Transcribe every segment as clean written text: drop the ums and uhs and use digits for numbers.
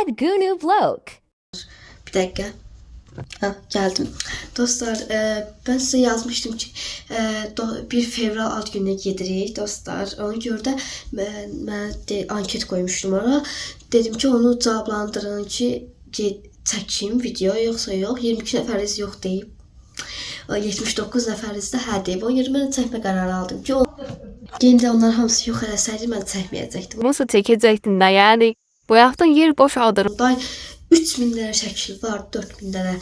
Add Gunu Vlog. Bir dakika. Ha, geldim. Dostlar, ben size yazmışdım ki 1 fevral ad gününe gedirik dostlar. Ona görə də mən anket koymuştum oraya. Dedim ki onu cavablandırın ki çəkim video yoxsa yox. 22 nəfəriz yox deyib. 79 nəfəriz də hə deyib. Ona görə mən çəkmə qərarı aldım ki yine de onlar hamısı yox eləsəydi mən çəkməyəcəkdim. Nasıl çekecektin de yani? Bu hafta yer boş alırım. 3000 lira şəkil var, 4000 lira.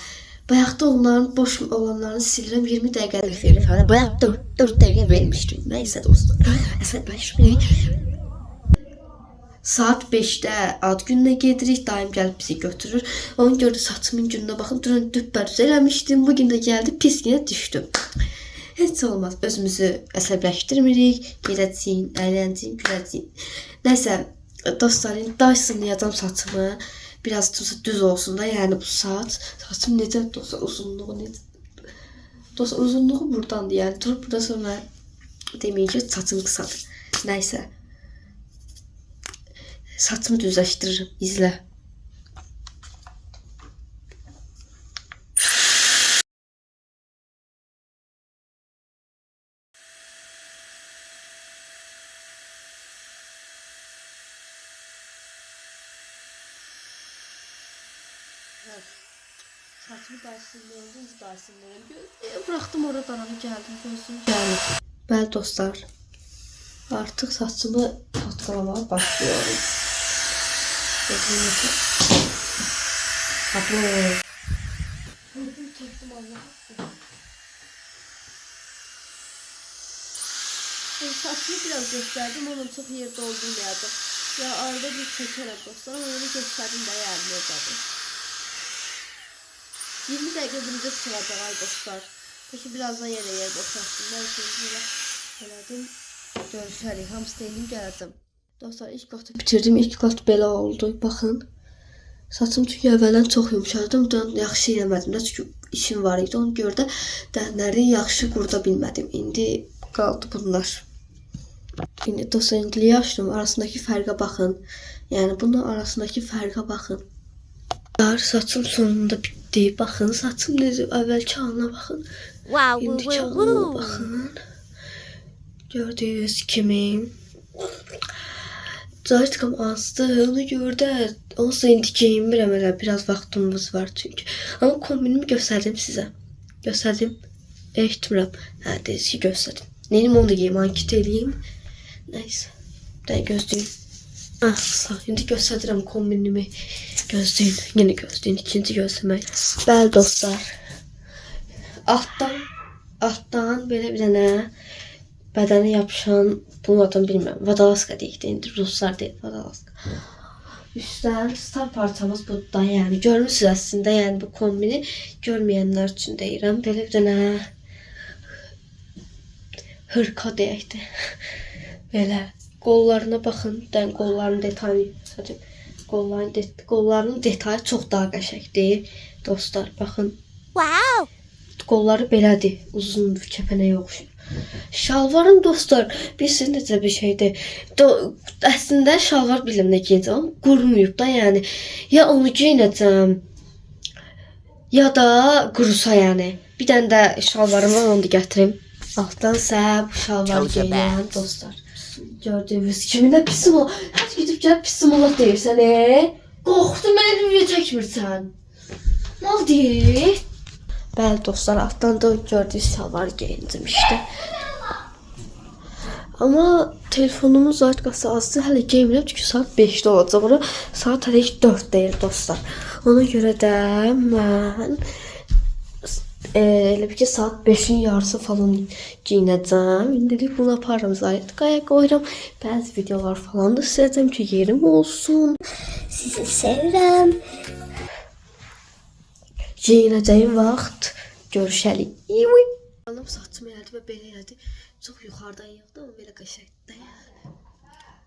Bayaqda onların boş olanlarını silirəm, 20 dəqiqəlik verir falan. Bayaq 4 dəqiqə vermişdim. Nəysə dostlar. Əsəbləşməyin. Saat 5'də ad gününə gedirik. Daim gəlib bizi götürür. Onun görə saçımın gününə baxın. Dünən düppər eləmişdim. Bugün də gəldi pis günə düşdüm. Heç olmaz. Özümüzü əsəbləşdirmirik. Gedəcəyik, əylənəcəyik, güləcəyik. Nəysə dostlar, Dysonlayacağım saçımı. Biraz düz olsun da yani bu saat. Saçım necə dostlar, uzunluğu necə? Dostlar uzunluğu buradandı yani. Durup burada sonra demeyin ki saçım kısadır. Neyse. Saçımı düzleştiririm. İzle. Saçımı Dysonlayıyorum. Bıraktım orada darağı geldim. Gözüm geldi. Bəli dostlar. Artık saçımı patlamaya başlıyorum. Saçımı biraz gösterdim. Onun çok yer doldurmayacağım. Ya arada bir çekerek dostlar. Onu gösterdim de yardım edelim. 20 dəqiqə birinci sırada var dostlar. Peki birazdan yer boşalttım. Ben şimdi böyle elədim. Görüşərik. Hamısı deyim gələcəm. Dostlar ilk vaxtı bitirdim. İlk vaxt belə oldu. Baxın. Saçım çünki əvvəldən çox yumşadım. Yaxşı eləmədim də çünki işim var idi. Ona görə də dənləri yaxşı qurda bilmədim. İndi qaldı bunlar. İndi dostlar indi açdım. Arasındakı fərqə baxın. Yəni bunun arasındakı fərqə baxın. Saçım sonunda bitti. Bakın saçım necə əvvəlki halına baxın. İndiki halına baxın. Gördüyünüz kimi. Zaten azdı. Ona görə də onsuz indi geyinmirəm elə. Biraz vaxtımız var çünki. Amma kombinimi göstərdim sizə. Göstərdim. Etmirəm. Hə, deyir ki göstərdim. Neyim onu da geyim, anket eləyim. Nəysə. Də gözləyin. Ah, sağ. İndi göstərirəm kombinimi. Gözləyin, yine gözləyin, ikinci gözləmək. Bəli dostlar. Altdan belə bir dənə bədənə yapışan, bunun adını bilmirəm. Vadalaska deyik də, indi ruslar deyil, vadalaska. Üstdən star parçamız bu da, yəni görmüsünüz əslində, yəni bu kombini görməyənlər üçün deyirəm. Belə bir dənə hırka deyək də. Belə qollarına baxın, dən qolların detayını göstərəcəm. Qollarının detayı çox daha qəşəngdir. Dostlar, baxın. Wow. Qolları belədir. Uzun kəpənəyə oxşuyur. Şalvarım dostlar, bilirsiz necə bir şeydir. Əslində şalvar bilirəm nə geyəcəm. Qurmayıb da yəni. Ya onu geyinəcəm, ya da qurusa yəni. Bir dənə də şalvarım var, onu da gətirim. Altdan isə bu şalvar geyinəm dostlar. Gördüğünüz kimi de pisim ol. Hadi gidip gel pisim ol deyirsən, Qorxdum, məni video çəkmirsən. Mal deyir. Bəli dostlar, altdan da gördüyünüz şalvar geyindim işte. Ama telefonumun zatkası azdı. Hələ geymirəm çünki saat 5'də olacaq. Ona saat hələ 4 deyil dostlar. Ona görə də mən elə bir ki saat 5'in yarısı falan giyinəcəm. İndilik bunu aparım Zaytkaya qoyuram. Bəzi videolar falan da siləcəm ki yerim olsun. Sizi sevirəm. Giyinəcəyim vaxt görüşərik. Alım saçımı elədi və belə elədi. Çox yuxarıdan yığdı ama belə qəşəngdir.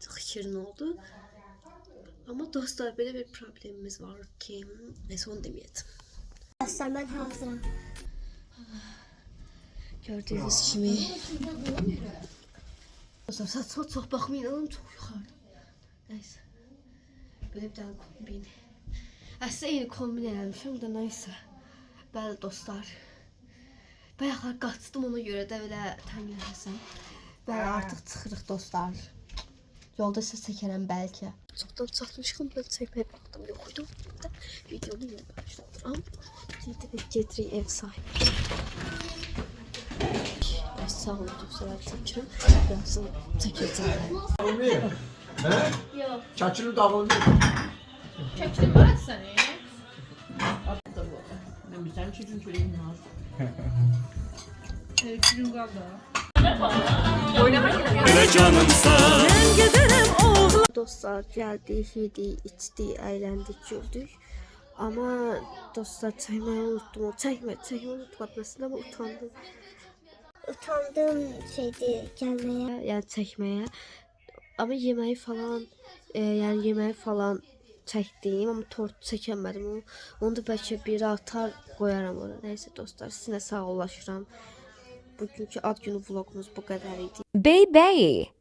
Çox şirin oldu. Ama dostlar belə bir problemimiz var ki, neyse onu deməyəcəm. Dostlar ben hazırım. Gördüğünüz kimi. Dostlar saçma çok bakmayın, alım çok yukarı. Neyse. Böyle bir tane kombin. Əslində eyni kombin eləmişəm də nəysə. Bəli dostlar. Bayaqlar qaçdım ona görə də belə təngləsəm. Bəli artıq çıxırıq dostlar. Yolda səs çəkərəm bəlkə. Çoxdan çatmışam, mən çəkməyə vaxtım yox idi. Videonu yenə başlatıram. Deyirəm, gedirik ev sahibi. Sağ olun dostlar, çəkirəm. Birazdan çəkəcəm. Hə? Yox. Çəkili dağıldı. Çəkdim var səni. Atdı bu. Mən bizdən üçün çörəyim var. Çürüm qaldı. Dostlar gəldik, yedik, içdik, əyləndik, güldük. Amma dostlar çəkməyi unutdum. Çəkməyi unutmadım əslində, amma utandım. Utandığım şeydi gelmeye. Yəni çəkməyə. Amma yeməyi falan çəkdim, amma tort çəkəmədim. Onu da bəlkə biri atar qoyaram ora. Nəysə dostlar, sizinlə sağollaşıram. Bugünkü ad günü vloqumuz bu qədər idi. Baby.